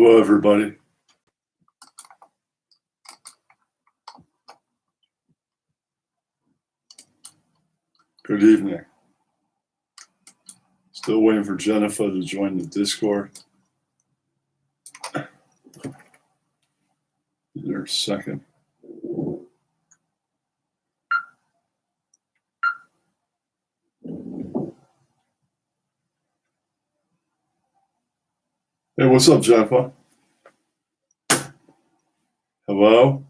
Hello, everybody. Good evening. Still waiting for Jennifaaah to join the Discord. Be there a second. Hey, what's up, Jennifaaah? Hello?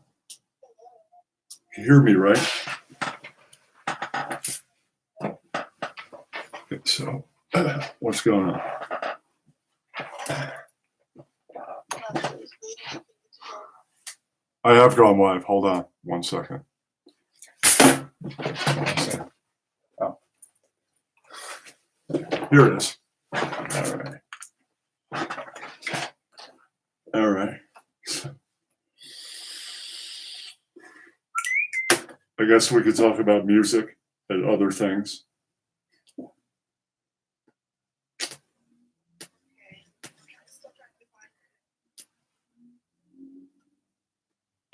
You hear me, right? Okay, so, what's going on? I have gone live. Hold on 1 second. Oh. Here it is. All right. All right. I guess we could talk about music and other things.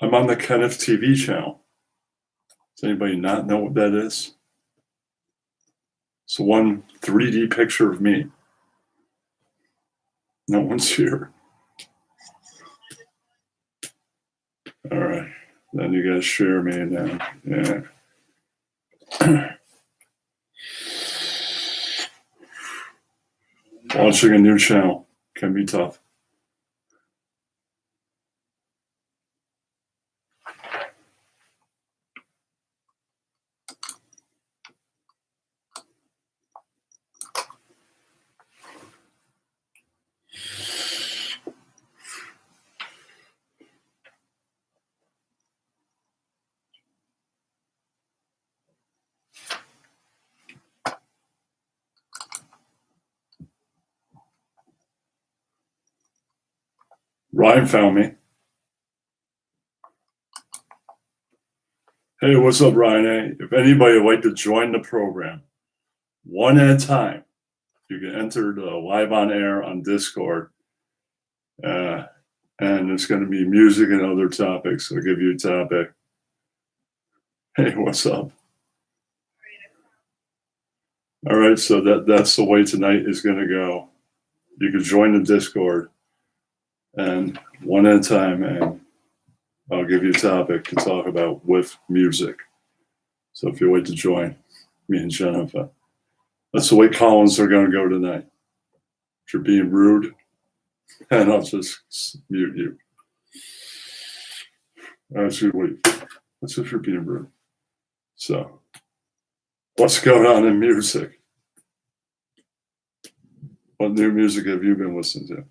I'm on the Kenneth TV channel. Does anybody not know what that is? It's one 3D picture of me. No one's here. All right. Then you guys share me now. Yeah. Launching a new channel can be tough. Ryan found me. Hey, what's up, Ryan? Hey, if anybody would like to join the program, one at a time, you can enter the live on air on Discord. And it's going to be music and other topics. I'll give you a topic. Hey, what's up? All right, so that's the way tonight is going to go. You can join the Discord, and one at a time, and I'll give you a topic to talk about with music. So if you wait to join me and Jennifaaah, that's the way Collins are going to go tonight. If you're being rude, and I'll just mute you. Actually, that's if you're being rude. So, what's going on in music? What new music have you been listening to?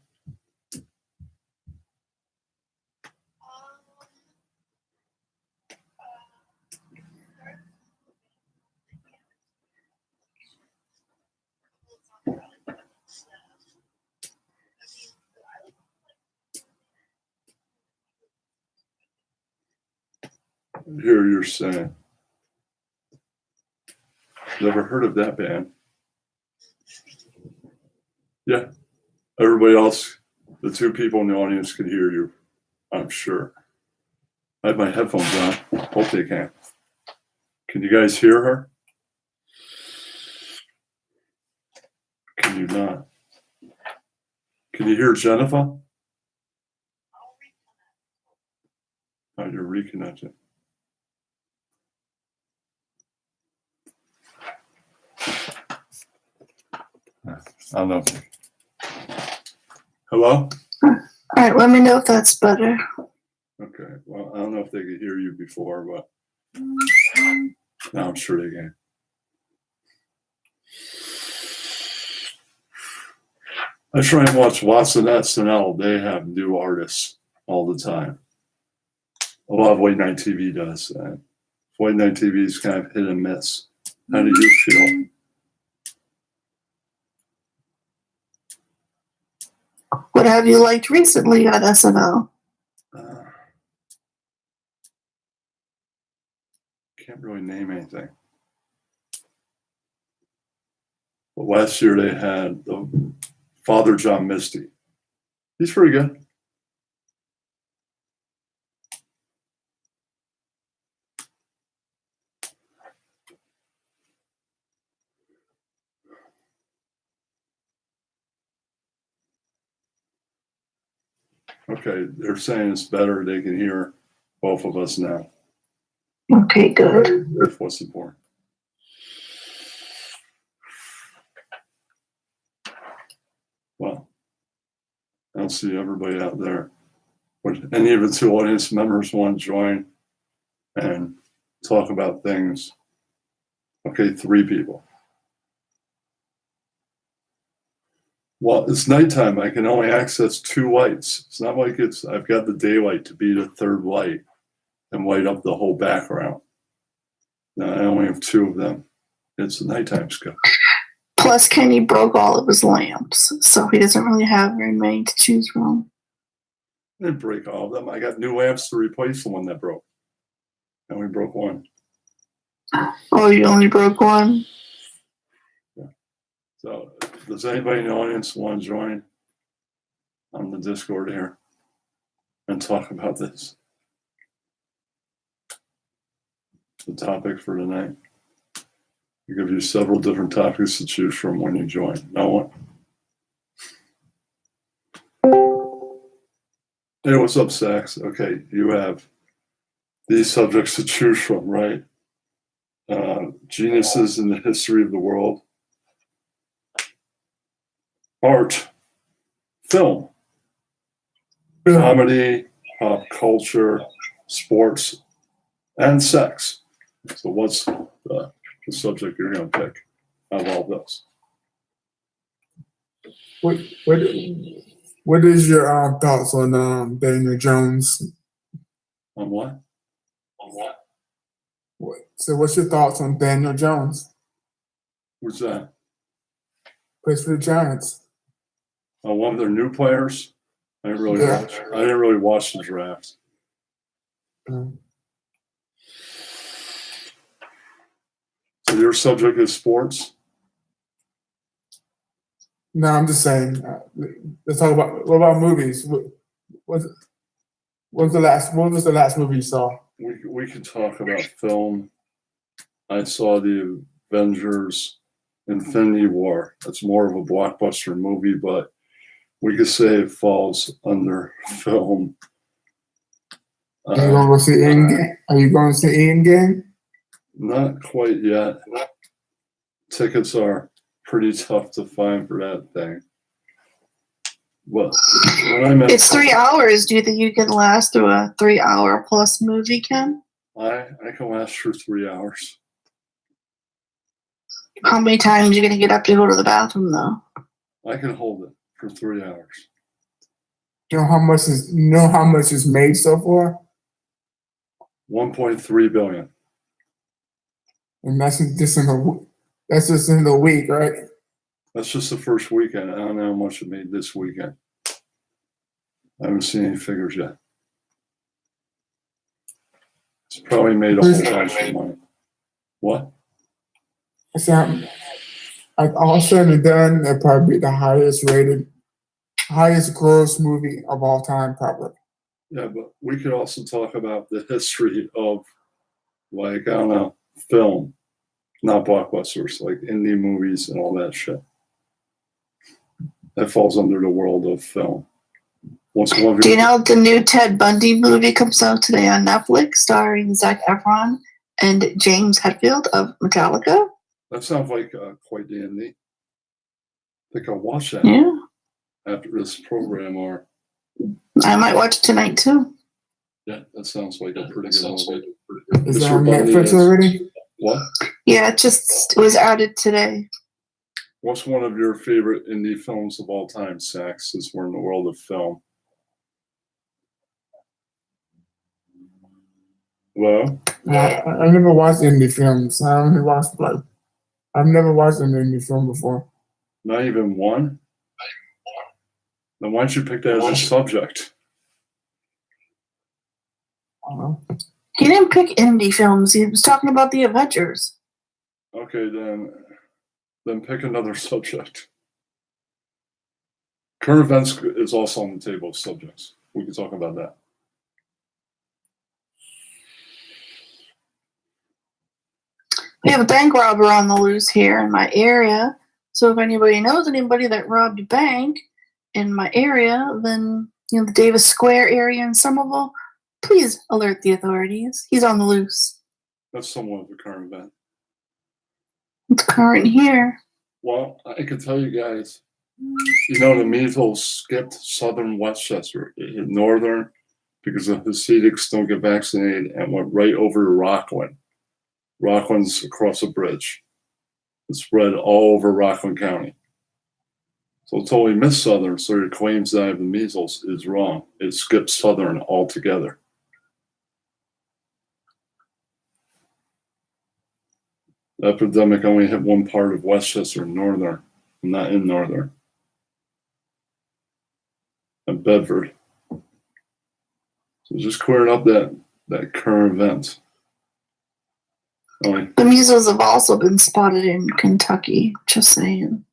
I hear you're saying. Never heard of that band. Yeah. Everybody else, the two people in the audience can hear you, I'm sure. I have my headphones on. Hope they can. Can you guys hear her? Can you not? Can you hear Jennifaaah? Oh, you're reconnected. I don't know. Hello? All right, let me know if that's better. Okay. Well, I don't know if they could hear you before, but now I'm sure they can. I try and watch Watson SNL. They have new artists all the time. A lot of late night TV does. Late night TV is kind of hit and miss. How do you feel? What have you liked recently on SNL? Can't really name anything. But last year they had Father John Misty. He's pretty good. Okay, they're saying it's better. They can hear both of us now. Okay, good. That's what's important. Well, I'll see everybody out there. Would any of the two audience members want to join and talk about things? Okay, 3 people. Well, it's nighttime. I can only access 2 lights. It's not like I've got the daylight to be the 3rd light and light up the whole background. Now, I only have 2 of them. It's a nighttime scope. Plus, Kenny broke all of his lamps, so he doesn't really have very many to choose from. I didn't break all of them. I got new lamps to replace the one that broke. And we broke one. Oh, you only broke one? Yeah. So, does anybody in the audience want to join on the Discord here and talk about this? The topic for tonight. We give you several different topics to choose from when you join. No one? Hey, what's up, Sax? Okay, you have these subjects to choose from, right? Geniuses in the history of the world, art, film, comedy, pop culture, sports, and sex. So what's the subject you're going to pick out of all those? What is your thoughts on Daniel Jones? On what? So what's your thoughts on Daniel Jones? Who's that? Plays for the Giants. One of their new players? I didn't really watch the draft. So your subject is sports? No, I'm just saying. Let's talk about what about movies? What was the last movie you saw? We could talk about film. I saw the Avengers Infinity War. That's more of a blockbuster movie, but we could say it falls under film. Are you going to see Endgame? Are you going to see Endgame? Not quite yet. Tickets are pretty tough to find for that thing. But it's 3 hours. Do you think you can last through a 3-hour plus movie, Ken? I can last for 3 hours. How many times are you going to get up to go to the bathroom, though? I can hold it for 3 hours. You know how much is made so far? 1.3 billion. And that's just in the week, right? That's just the first weekend. I don't know how much it made this weekend. I haven't seen any figures yet. It's probably made a whole bunch of money. What? All said and done, that'd probably be the highest gross movie of all time, probably. Yeah, but we could also talk about the history of, like, I don't know, film, not blockbusters, like indie movies and all that shit. That falls under the world of film. Do you know the new Ted Bundy movie comes out today on Netflix, starring Zac Efron and James Hetfield of Metallica? That sounds like quite the indie. I think I'll watch that after this program, or I might watch it tonight too. yeah, that sounds like a pretty good movie. Is it on Netflix already? What? Yeah, it was added today. What's one of your favorite indie films of all time, Sax, since we're in the world of film? Well, I never watched indie films. I've never watched an indie film before. Not even one? Then why don't you pick that as a subject? He didn't pick indie films. He was talking about the Avengers. Okay, then pick another subject. Current events is also on the table of subjects. We can talk about that. We have a bank robber on the loose here in my area. So if anybody knows anybody that robbed a bank in my area, then the Davis Square area in Somerville, please alert the authorities. He's on the loose. That's somewhat of a current event. It's current here. Well, I can tell you guys, the measles skipped southern Westchester. It hit northern because the Hasidics don't get vaccinated and went right over to Rockland. Rockland's across a bridge. It spread all over Rockland County. So totally missed southern, so your claims that I have the measles is wrong. It skipped southern altogether. The epidemic only hit one part of Westchester, northern, not in northern. And Bedford. So just clearing up that current event. The measles have also been spotted in Kentucky, just saying.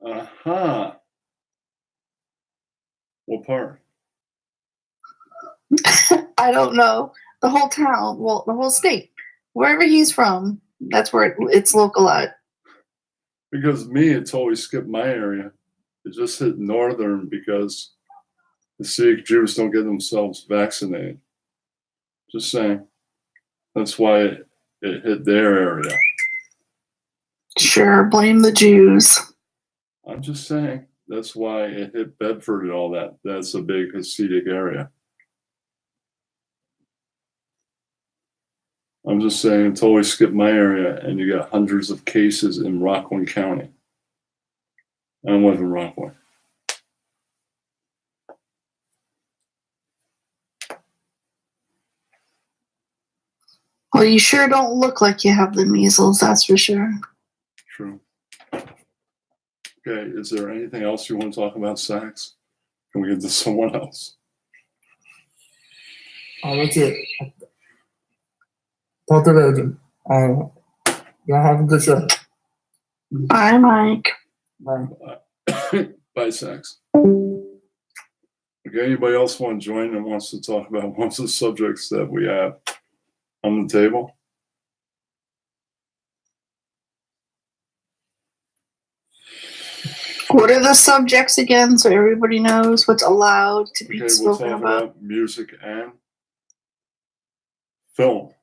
Uh-huh. What part? I don't know. The whole town, well, the whole state. Wherever he's from, that's where it's localized. Because me, it's always skipped my area. It just hit northern because the Sikh Jews don't get themselves vaccinated. Just saying. That's why it hit their area. Sure, blame the Jews. I'm just saying. That's why it hit Bedford and all that. That's a big Hasidic area. I'm just saying it's always skipped my area, and you got hundreds of cases in Rockland County. I live in Rockland. Well, you sure don't look like you have the measles, that's for sure. True. Okay, is there anything else you want to talk about, Sax? Can we get to someone else? That's it. Talk to the agent. Y'all have a good show. Bye, Mike. Bye. Bye, Sax. Okay, anybody else want to join and wants to talk about one of the subjects that we have on the table? What are the subjects again, so everybody knows what's allowed to be spoken talk about? Music and film,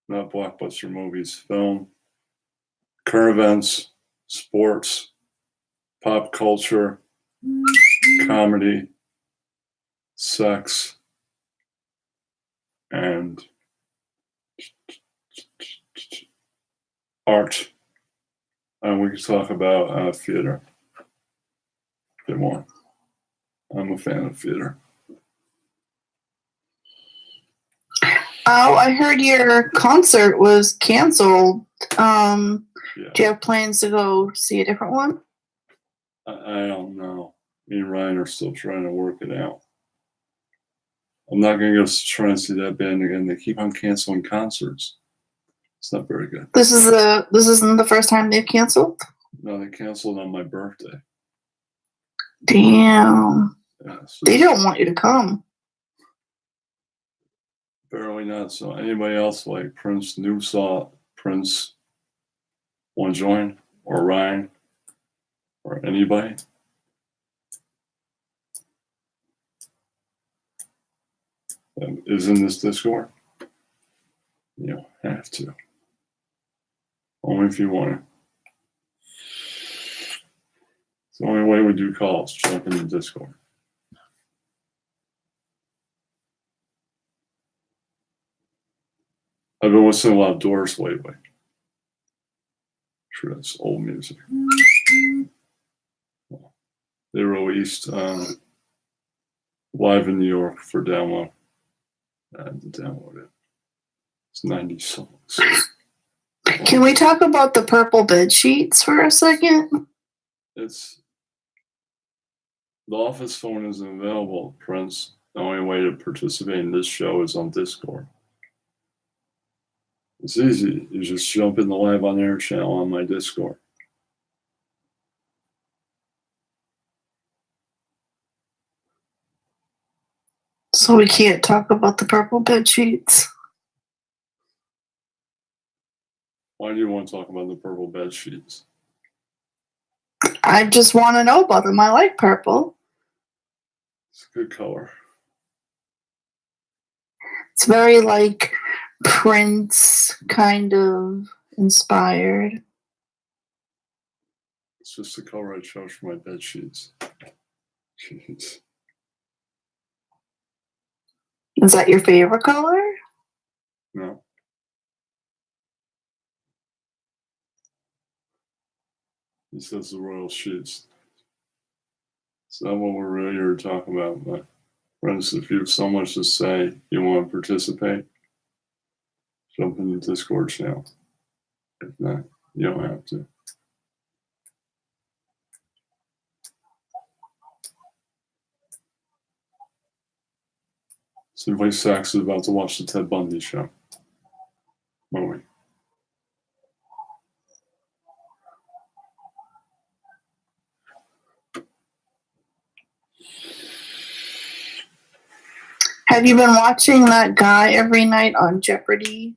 not blockbuster movies. Film, current events, sports, pop culture, comedy, sex, and art. And we can talk about theater. If you want. I'm a fan of theater. Oh, I heard your concert was canceled. Do you have plans to go see a different one? I don't know. Me and Ryan are still trying to work it out. I'm not going to go try and see that band again. They keep on canceling concerts. It's not very good. This isn't the first time they've canceled? No, they canceled on my birthday. Damn. Yeah, so they don't want you to come. Apparently not. So anybody else like Prince, Prince, want to join? Or Ryan? Or anybody? That is in this Discord? You don't have to. Only if you want to. It's the only way we do calls. Jump in the Discord. I've been listening to a lot of Doors lately. Sure, that's old music. They released Live in New York for download. I had to download it. It's 90 songs. Can we talk about the purple bed sheets for a second? The office phone isn't available, Prince. The only way to participate in this show is on Discord. It's easy. You just jump in the live on air channel on my Discord. So we can't talk about the purple bed sheets. Why do you want to talk about the purple bed sheets? I just want to know about them. I like purple. It's a good color. It's very like Prince kind of inspired. It's just the color I chose for my bed sheets. Jeez. Is that your favorite color? No. He says the royal sheets. It's not what we're really here to talk about, but friends, if you have so much to say, you want to participate, jump in the Discord channel. If not, you don't have to. So everybody Sachs is about to watch the Ted Bundy show. Won't we? Have you been watching that guy every night on Jeopardy?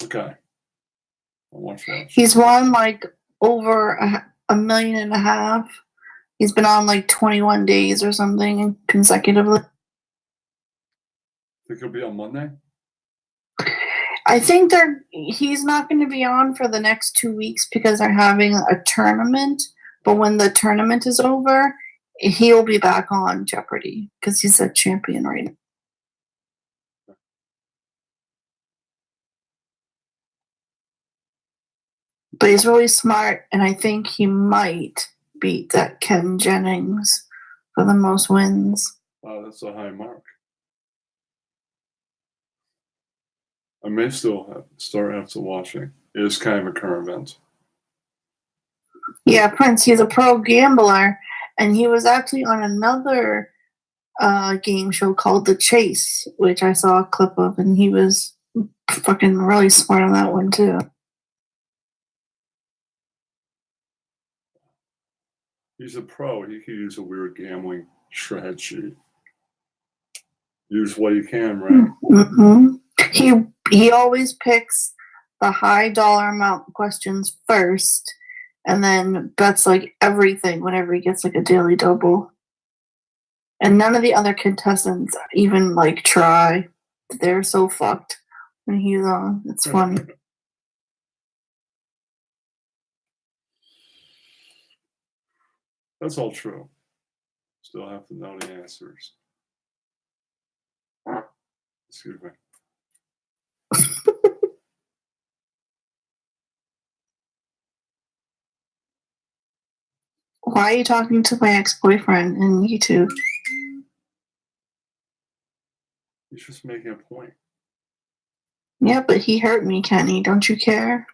Okay. I'll watch that. He's won like over $1.5 million. He's been on like 21 days or something consecutively. Think he'll be on Monday? I think he's not going to be on for the next 2 weeks because they're having a tournament. But when the tournament is over, he'll be back on Jeopardy because he's a champion right now. But he's really smart, and I think he might beat that Ken Jennings for the most wins. Wow, that's a high mark. I may still start after watching. It is kind of a current event. Yeah, Prince, he's a pro gambler, and he was actually on another game show called The Chase, which I saw a clip of, and he was fucking really smart on that one, too. He's a pro. He could use a weird gambling strategy. Use what he can, right? Mm-hmm. He always picks the high dollar amount questions first, and then bets like everything whenever he gets like a daily double. And none of the other contestants even like try. They're so fucked when he's on. It's funny. That's all true. Still have to know the answers. Excuse me. Why are you talking to my ex-boyfriend in YouTube? He's just making a point. Yeah, but he hurt me, Kenny. Don't you care?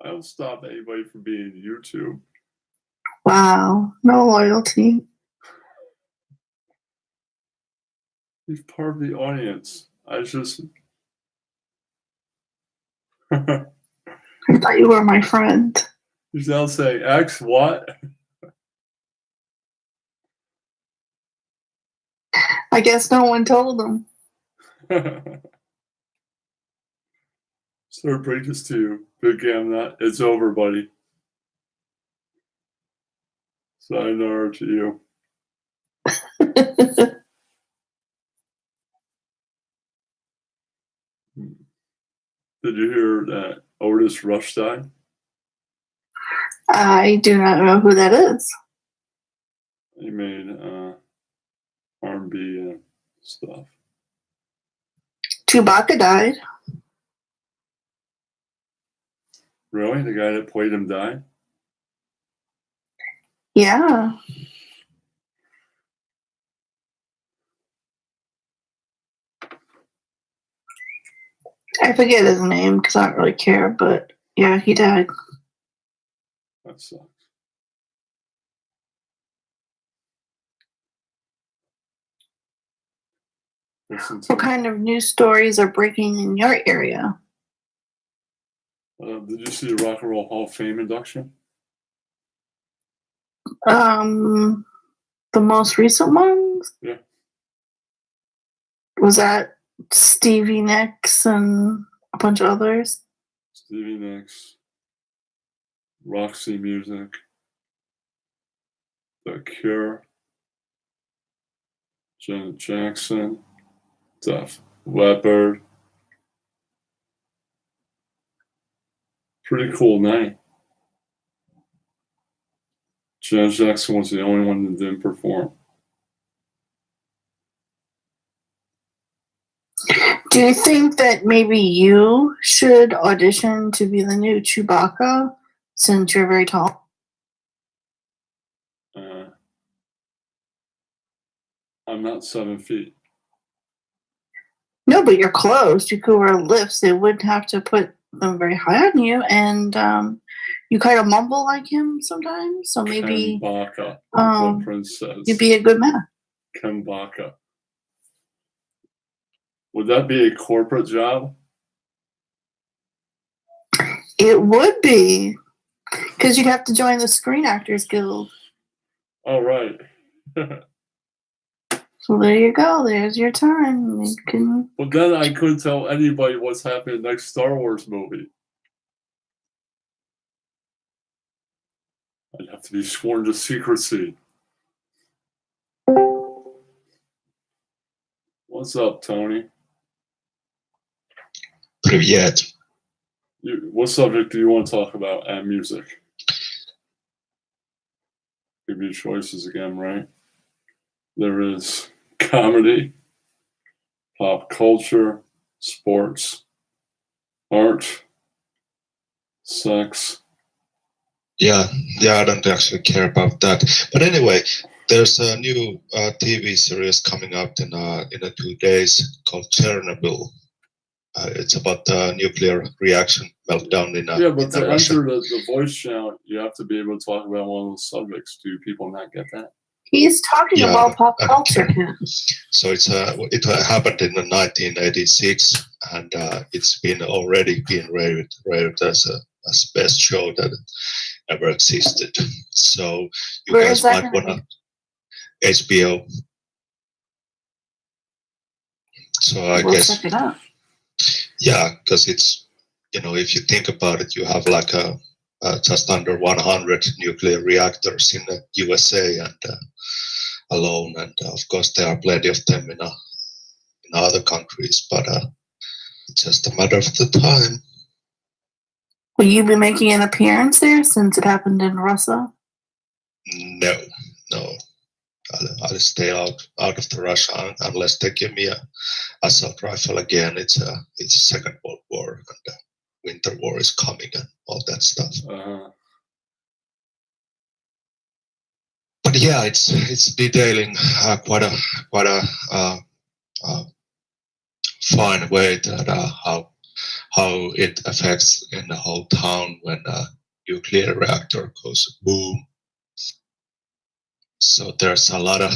I don't stop anybody from being YouTube. Wow. No loyalty. He's part of the audience. I just... I thought you were my friend. He's now saying, X, what? I guess no one told him. So bring this to you. Big Gamnut. It's over, buddy. Sayonara to you. Did you hear that Otis Rush died? I do not know who that is. He made R&B and stuff. Chewbacca died. Really? The guy that played him died? Yeah. I forget his name because I don't really care, but yeah, he died. That sucks. What kind of news stories are breaking in your area? Did you see the Rock and Roll Hall of Fame induction? The most recent ones? Yeah. Was that Stevie Nicks and a bunch of others? Stevie Nicks, Roxy Music, The Cure, Janet Jackson, Def Leppard. Pretty cool night. Janet Jackson was the only one that didn't perform. Do you think that maybe you should audition to be the new Chewbacca since you're very tall? I'm not 7 feet. No, but you're close. You could wear lifts. They wouldn't have to put them very high on you, and you kind of mumble like him sometimes. So maybe Kembaka, what Prince says. you'd be a good man. Kembaka. Would that be a corporate job? It would be, because you'd have to join the Screen Actors Guild. Oh, right. So there you go. There's your time. You can. But then I couldn't tell anybody what's happening next Star Wars movie. I'd have to be sworn to secrecy. What's up, Tony? Привет. What subject do you want to talk about and music? Give you choices again, right? There is comedy, pop culture, sports, art, sex. Yeah, I don't actually care about that. But anyway, there's a new TV series coming out in 2 days called Chernobyl. It's about the nuclear reaction meltdown in Yeah, but to Russia. enter the voice channel, you have to be able to talk about one of those subjects. Do people not get that? He's talking Yeah, about pop culture. So it happened in 1986, and it's already been rated as best show that ever existed. So you Where guys is that might gonna wanna HBO. So I We'll guess check it out. yeah, because it's if you think about it, you have like just under 100 nuclear reactors in the USA and alone, and of course there are plenty of them in other countries, but it's just a matter of the time. Will you be making an appearance there since it happened in Russia? No, I'll stay out of the Russia unless they give me a assault rifle again. It's a Second World War, and the Winter War is coming and all that stuff. But yeah, it's detailing quite a fine way that how it affects in the whole town when a nuclear reactor goes boom. So there's a lot of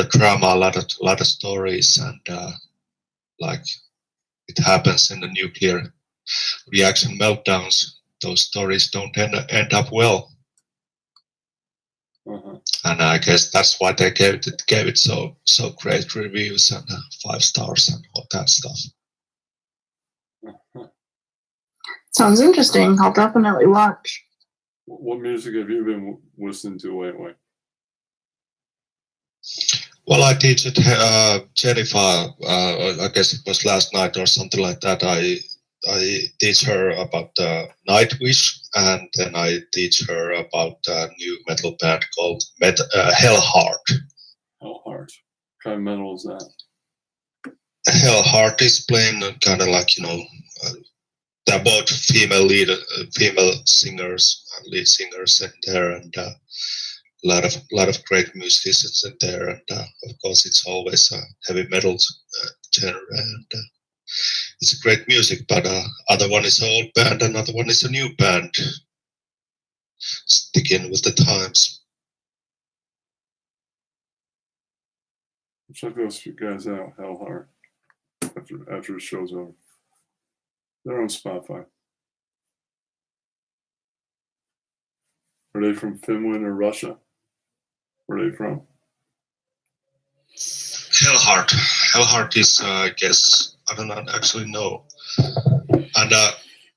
drama, a lot of stories, and like it happens in the nuclear reaction meltdowns. Those stories don't end up well. And I guess that's why they gave it so great reviews and 5 stars and all that stuff. Sounds interesting. I'll definitely watch. What music have you been listening to lately? Well, I teach at Jennifaaah. I guess it was last night or something like that. I teach her about Nightwish, and then I teach her about a new metal band called Hellheart. Hellheart. What kind of metal is that? Hellheart is playing kind of like they're both female singers, lead singers in there, and a lot of great musicians in there, and of course it's always a heavy metal genre, and it's great music. But other one is an old band, another one is a new band, sticking with the times. Check those guys out, Hellheart, after the show's over. They're on Spotify. Are they from Finland or Russia? Where are they from? Hellheart is, I guess, I don't actually know. And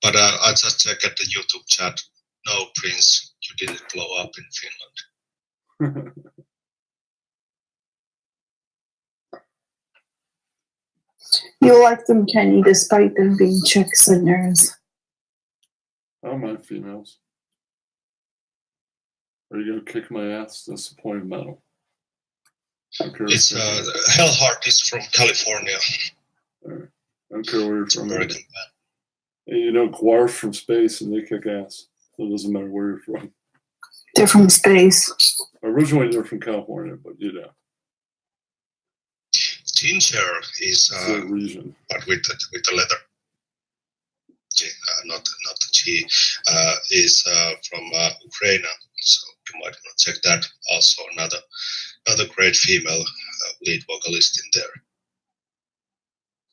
but I just checked at the YouTube chat. No, Prince, you didn't blow up in Finland. You like them, Kenny, despite them being chick singers. I don't mind females. Are you gonna kick my ass? That's the point of metal. It's Hell Heart is from California. I don't care where you're from. American band. And you know, Guar's from space and they kick ass. So it doesn't matter where you're from. They're from space. Originally, they're from California, but you know, Ginger is it's a region. but with the letter. Not the G. Is from Ukraine. So you might want to check that. Also another great female lead vocalist in there.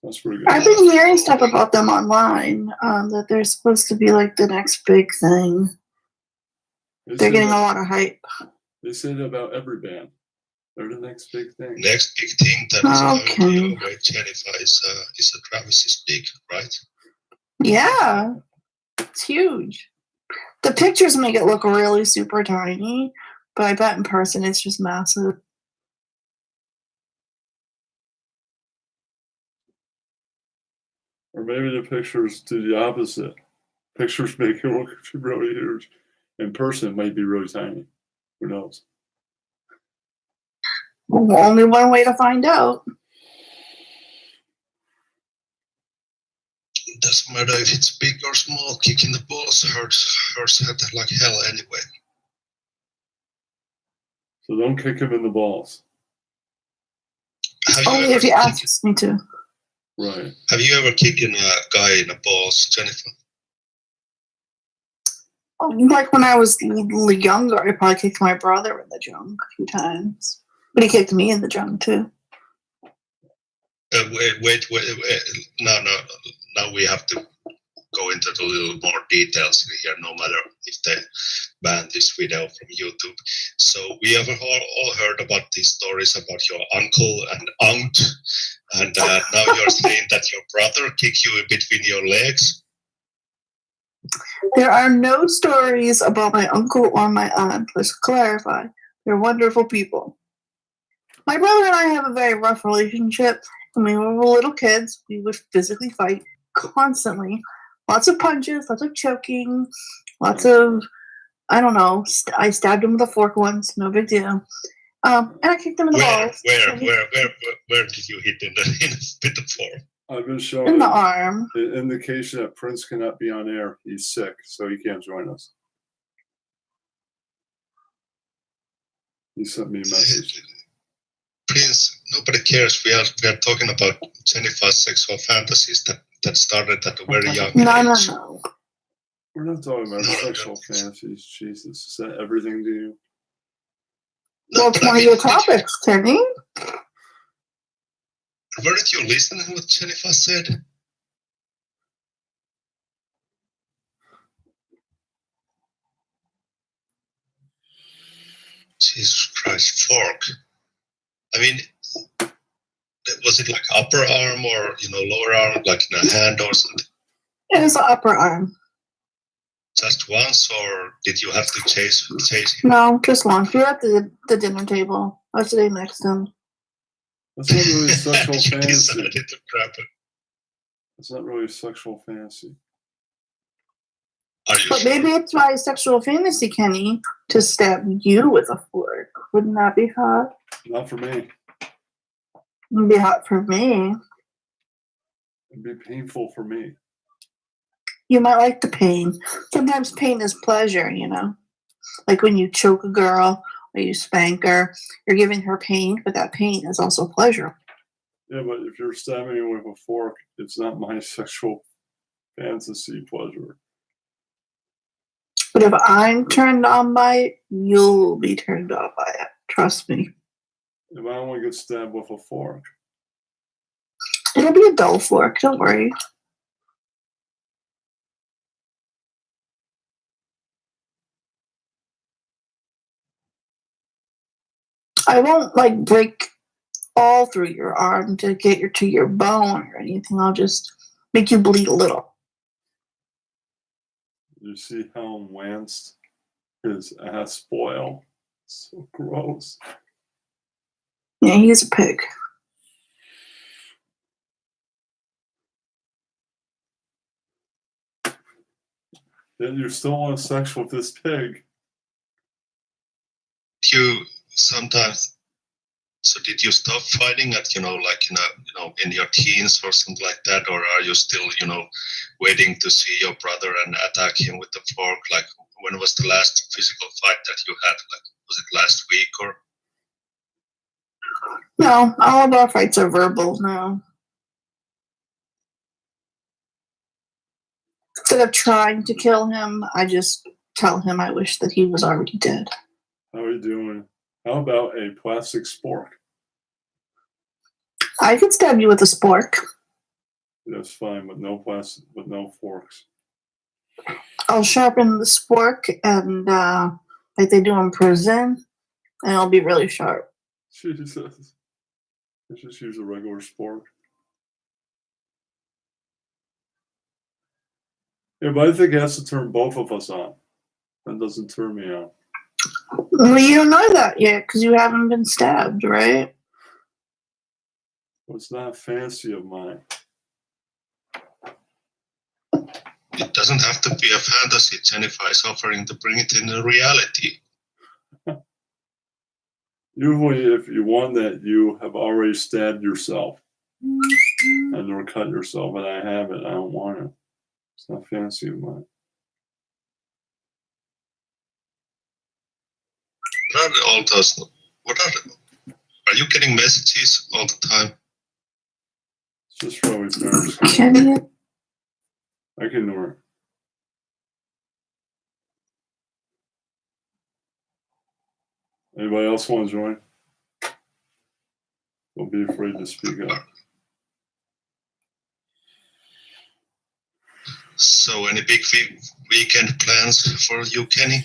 That's pretty good. I've been hearing stuff about them online, that they're supposed to be like the next big thing. They're getting a lot of hype. They say that about every band. They're the next big thing. Next big thing that is coming your way, Jennifaaah, is a Travis's big, right? Yeah, it's huge. The pictures make it look really super tiny, but I bet in person it's just massive. Or maybe the pictures do the opposite. Pictures make it look really huge. In person, it might be really tiny. Who knows? Only one way to find out. It doesn't matter if it's big or small. Kicking the balls hurts like hell anyway. So don't kick him in the balls. Only if he asks me to. Right. Have you ever kicked a guy in the balls, Jennifaaah? Like when I was younger, I probably kicked my brother in the junk a few times. But he kicked me in the junk too. Wait. Now we have to go into the little more details here, no matter if they ban this video from YouTube. So we have all heard about these stories about your uncle and aunt, and now you're saying that your brother kicked you between your legs. There are no stories about my uncle or my aunt. Let's clarify. They're wonderful people. My brother and I have a very rough relationship. When we were little kids, we would physically fight constantly. Lots of punches, lots of choking, lots of, I don't know, I stabbed him with a fork once, no big deal. And I kicked him in the balls. Where did you hit in the fork? I've been shown in the arm. The indication that Prince cannot be on air. He's sick, so he can't join us. He sent me a message. Prince, nobody cares. We are talking about Jennifaah's sexual fantasies that started at a very young age. No. We're not talking about sexual fantasies. Jesus, is that everything to you? Well, it's one of your topics, Kenny. Weren't you listening to what Jennifaaah said? Jesus Christ, fork. I mean, was it like upper arm or, lower arm, like in a hand or something? It was the upper arm. Just once, or did you have to chase him? No, just once. We were at the dinner table. I was sitting next to him. That's not really a sexual You fantasy. decided to grab it. It's not really a sexual fantasy. Are you But sure? maybe it's my sexual fantasy, Kenny, to stab you with a fork. Wouldn't that be hot? Not for me. It'd be hot for me. It'd be painful for me. You might like the pain. Sometimes pain is pleasure, Like when you choke a girl or you spank her, you're giving her pain, but that pain is also pleasure. Yeah, but if you're stabbing me with a fork, it's not my sexual fantasy pleasure. But if I'm turned on by it, you'll be turned on by it. Trust me. If I only get stabbed with a fork. It'll be a dull fork, don't worry. I won't break all through your arm to get to your bone or anything. I'll just make you bleed a little. You see how enhanced his ass spoil? So gross. Yeah, he's a pig. Then you still want sex with this pig. You sometimes. So did you stop fighting at like in your teens or something like that, or are you still waiting to see your brother and attack him with the fork? Like when was the last physical fight that you had? Like was it last week or? No, all of our fights are verbal now. Instead of trying to kill him, I just tell him I wish that he was already dead. How are you doing? How about a plastic spork? I could stab you with a spork. That's fine, but no plastic, with no forks. I'll sharpen the spork and like they do in prison, and it'll be really sharp. Jesus. Let's just use a regular spork. Yeah, but I think it has to turn both of us on. That doesn't turn me on. Well, you don't know that yet because you haven't been stabbed, right? Well, it's not a fancy of mine. It doesn't have to be a fantasy. Jennifaaah is offering to bring it into reality. Usually, if you want that, you have already stabbed yourself and or cut yourself, and I haven't. I don't want it. It's not fancy of mine. What are all those? Are you getting messages all the time? It's just probably Periscope. Can you? I can ignore it. Anybody else want to join? Don't be afraid to speak up. So, any big weekend plans for you, Kenny?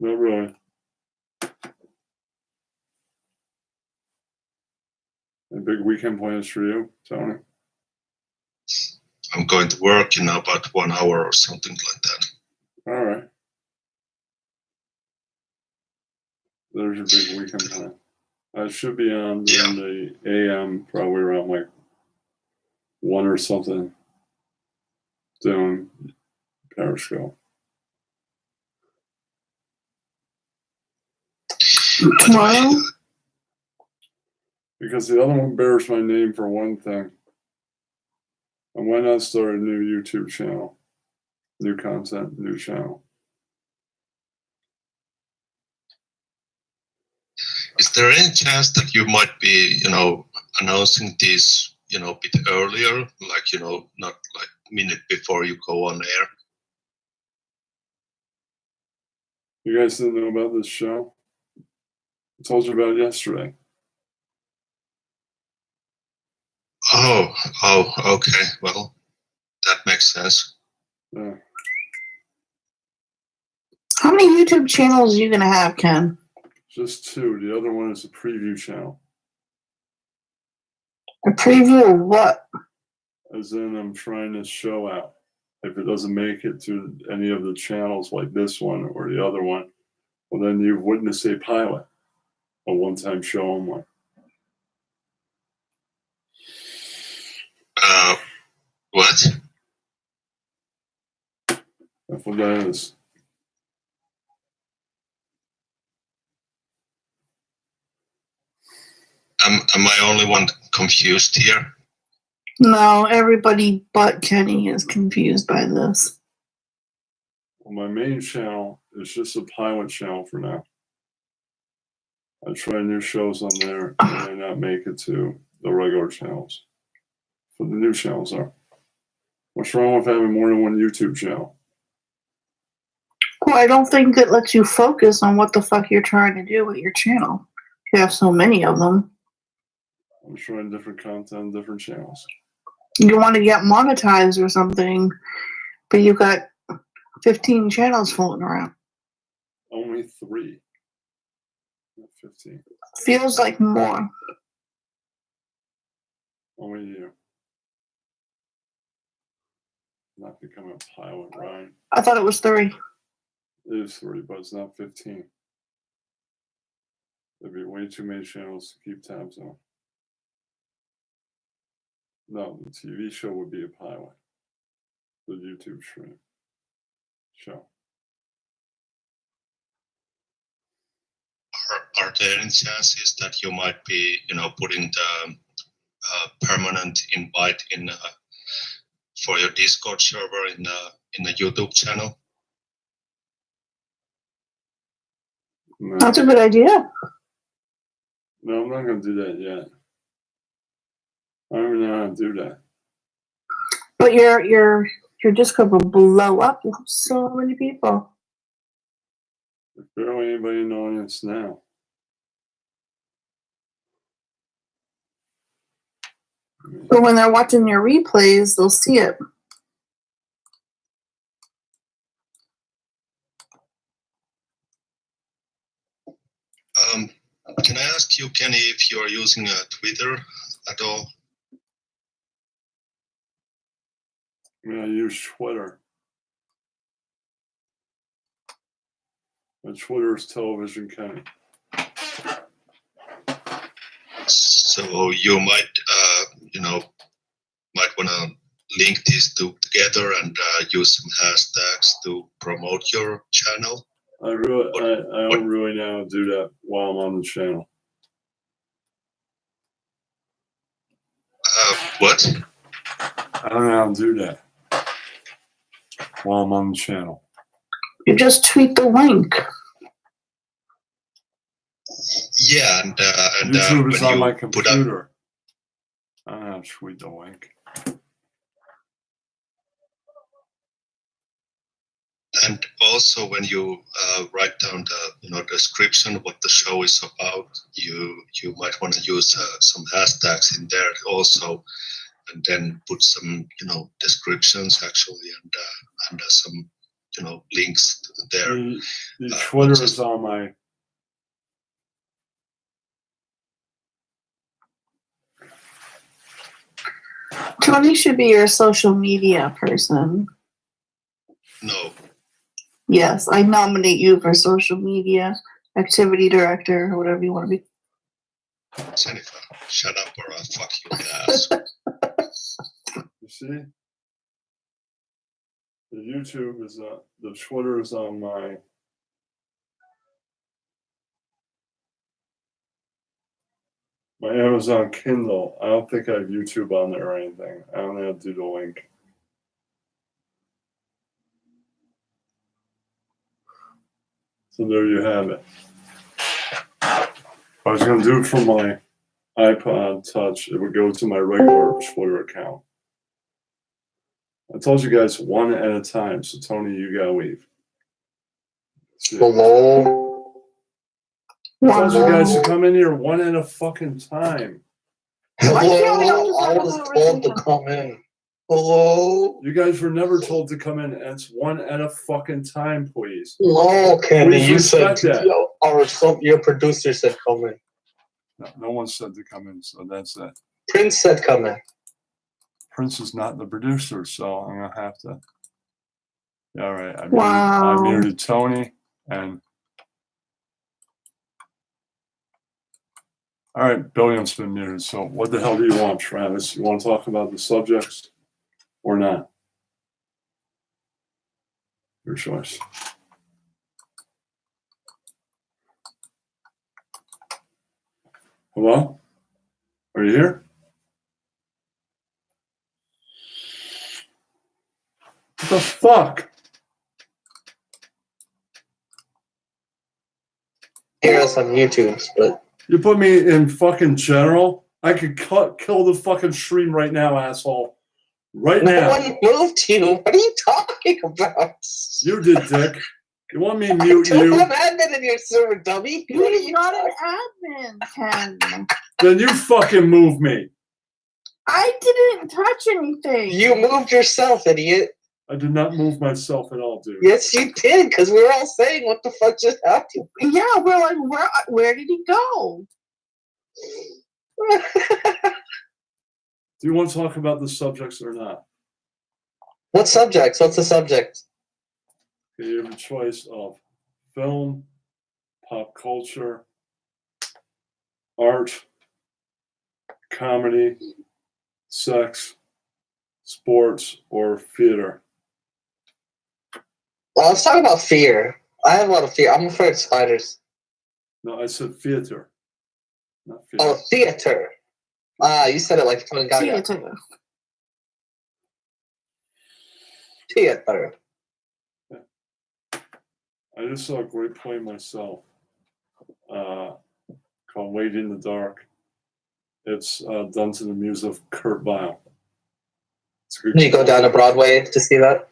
Not really. Any big weekend plans for you, Tony? I'm going to work in about 1 hour or something like that. All right. There's your big weekend plan. I should be on during the AM, probably around like 1 or something, doing Periscope. Tomorrow? Because the other one bears my name for one thing. And why not start a new YouTube channel? New content, new channel. Is there any chance that you might be, announcing this, a bit earlier, like, not like minute before you go on air? You guys didn't know about this show? I told you about it yesterday. Oh, okay. Well, that makes sense. Yeah. How many YouTube channels are you gonna have, Ken? Just 2. The other one is a preview channel. A preview of what? As in, I'm trying this show out. If it doesn't make it to any of the channels like this one or the other one, well, then you've witnessed a pilot, a one-time show only. What? That's what that is. Am I only one confused here? No, everybody but Kenny is confused by this. Well, my main channel is just a pilot channel for now. I try new shows on there and I not make it to the regular channels. But the new channels are. What's wrong with having more than one YouTube channel? Well, I don't think it lets you focus on what the fuck you're trying to do with your channel. You have so many of them. I'm trying different content on different channels. You want to get monetized or something, but you've got 15 channels floating around. Only 3. Not 15. Feels like more. Only you. Not becoming a pilot, Ryan. I thought it was 3. It is 3, but it's not 15. There'd be way too many channels to keep tabs on. No, the TV show would be a pilot. the YouTube stream show. Are there any chances that you might be, putting the permanent invite in for your Discord server in the YouTube channel? No, That's a good idea. no, I'm not going to do that yet. I don't even know how to do that. But your Discord will blow up. You'll have so many people. There's barely anybody in the audience now. But when they're watching your replays, they'll see it. Can I ask you, Kenny, if you are using Twitter at all? I use Twitter. My Twitter is Television Kenny. So you might, might want to link these two together and use some hashtags to promote your channel. I don't really know how to do that while I'm on the channel. What? I don't know how to do that while I'm on the channel. You just tweet the link. Yeah, and YouTube when is on you my put up, computer. I don't know how to tweet the link. and also when you write down the description what the show is about, you might want to use some hashtags in there also, and then put some descriptions actually and some links there. The Twitter is on my. Tony should be your social media person. No. Yes, I nominate you for social media activity director or whatever you want to be. Jennifaaah, shut up or I'll fuck you in the ass. You see? The YouTube is the Twitter is on my. My Amazon Kindle. I don't think I have YouTube on there or anything. I don't know how to do the link. So there you have it. I was going to do it from my iPod Touch. It would go to my regular Twitter account. I told you guys one at a time. So Tony, you gotta leave. Hello. I told you guys to come in here one at a fucking time. Why can't we Hello. all I just was have a told to conversation? come in. Hello. You guys were never told to come in, and it's one at a fucking time, please. Hello, Kenny. Please You said respect that. your producer said come in. No one said to come in, so that's it. Prince said come in. Prince is not the producer, so I'm gonna have to. Yeah, all right. Wow. I muted Tony, and all right, Billiam's been muted. So what the hell do you want, Travis? You want to talk about the subjects or not? Your choice. Hello? Are you here? What the fuck? Hear us on YouTube, but You put me in fucking general? I could kill the fucking stream right now, asshole. Right no now. one moved you. What are you talking about? You did, dick. You want me to I mute don't you? have admin in your server, dummy. What are He's you not talking- an admin, Ken. Then you fucking move me. I didn't touch anything. You moved yourself, idiot. I did not move myself at all, dude. Yes, you did, because we were all saying what the fuck just happened. Yeah, we're like, where did he go? Do you want to talk about the subjects or not? What subjects? What's the subject? Okay, you have a choice of film, pop culture, art, comedy, sex, sports, or theater. Let's talk about fear. I have a lot of fear. I'm afraid of spiders. No, I said theater, not Oh, theater. theater. You said it like Tony Gaga. Theater. Theater. I just saw a great play myself called Wade in the Dark. It's done to the music of Kurt Weill. It's a good You go down to Broadway to see that?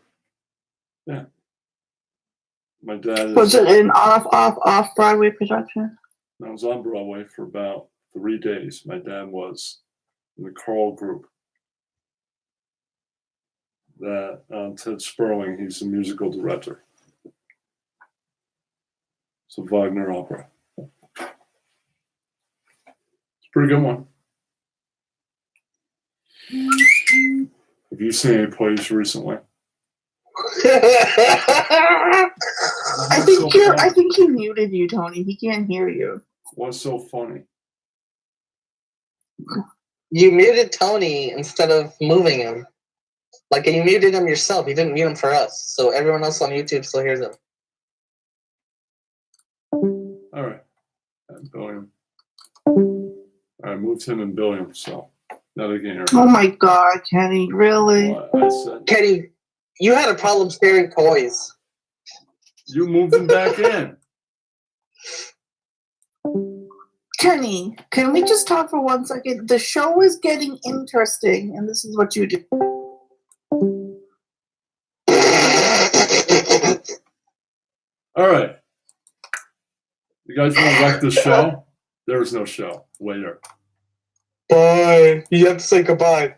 My dad Was is, it an off Broadway production? I was on Broadway for about 3 days. My dad was in the choral group. That Ted Sperling, he's a musical director. It's a Wagner opera. It's a pretty good one. Have you seen any plays recently? I think he muted you, Tony. He can't hear you. What's so funny? You muted Tony instead of moving him. Like, you muted him yourself. You didn't mute him for us. So everyone else on YouTube still hears him. All right. And Billiam. I moved him and Billiam, so now they can hear me. Oh my God, Kenny, really? Well, I said, Kenny, you had a problem sharing toys. you moved him back in. Kenny, can we just talk for 1 second? The show is getting interesting, and this is what you do. All right. You guys want to wreck the show? There was no show. Later. Bye. You have to say goodbye.